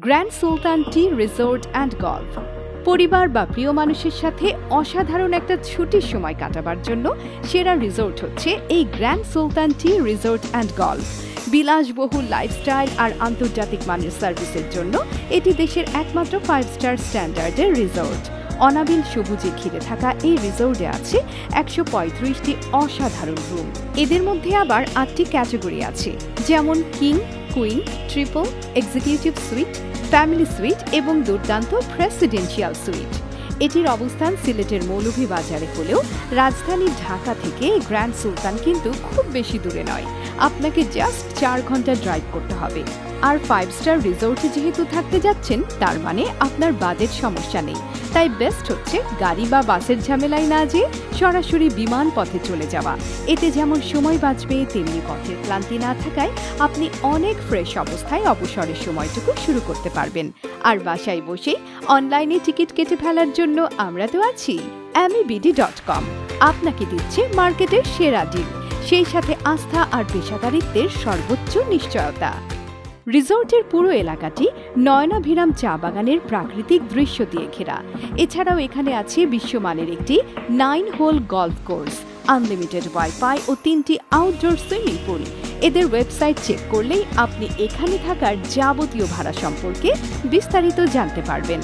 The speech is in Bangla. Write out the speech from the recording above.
Grand Sultan tea resort and golf. পরিবার বা প্রিয় মানুষের সাথে অসাধারণ একটা ছুটির সময় কাটাবার জন্য সেরা রিসোর্ট হচ্ছে এই grand Sultan tea resort and golf. বিলাসবহুল লাইফস্টাইল আর আন্তর্জাতিক মানের সার্ভিসের জন্য এটি দেশের একমাত্র 5 স্টার স্ট্যান্ডার্ডের রিসোর্ট। অনাবিল সবুজে ঘিরে থাকা এই রিসোর্টে আছে 135টি অসাধারণ রুম। এদের মধ্যে আবার 8টি ক্যাটাগরি আছে, যেমন king, queen, triple, executive sweet, family sweet এবং দুর্দান্ত প্রেসিডেন্সিয়াল সুইট। এটির অবস্থান সিলেটের মৌলভীবাজারে হলেও রাজধানী ঢাকা থেকে গ্র্যান্ড সুলতান কিন্তু খুব বেশি দূরে নয়, আপনাকে জাস্ট 4 ঘন্টা ড্রাইভ করতে হবে। আর 5 স্টার রিসোর্টে যেহেতু থাকতে যাচ্ছেন, তার মানে আপনার বাজেট সমস্যা নেই। তাই বেস্ট হচ্ছে গাড়ি বা বাসের ঝামেলায় না যেয়ে সরাসরি বিমান পথে চলে যাওয়া। এতে যেমন সময় বাঁচবে, তেমনি পথের ক্লান্তি না থাকায় আপনি অনেক ফ্রেশ অবস্থায় অবসরের সময়টুকু শুরু করতে পারবেন। আর বাসায় বসেই অনলাইনে টিকিট কেটে ফেলার জন্য আমরা তো আছি। AmyBD.com আপনাকে দিচ্ছে মার্কেটের সেরা ডিল, সেই সাথে আস্থা আর পেশাদারিত্বের সর্বোচ্চ নিশ্চয়তা। রিসোর্টের পুরো এলাকাটি নয়নাভিরাম চা বাগানের প্রাকৃতিক দৃশ্য দিয়ে ঘেরা। এছাড়াও এখানে আছে বিশ্বমানের একটি 9 hole golf course, unlimited wifi ও 3টি আউটডোর সুইমিং পুল। এদের ওয়েবসাইট চেক করলেই আপনি এখানে থাকার যাবতীয় ভাড়া সম্পর্কে বিস্তারিত জানতে পারবেন।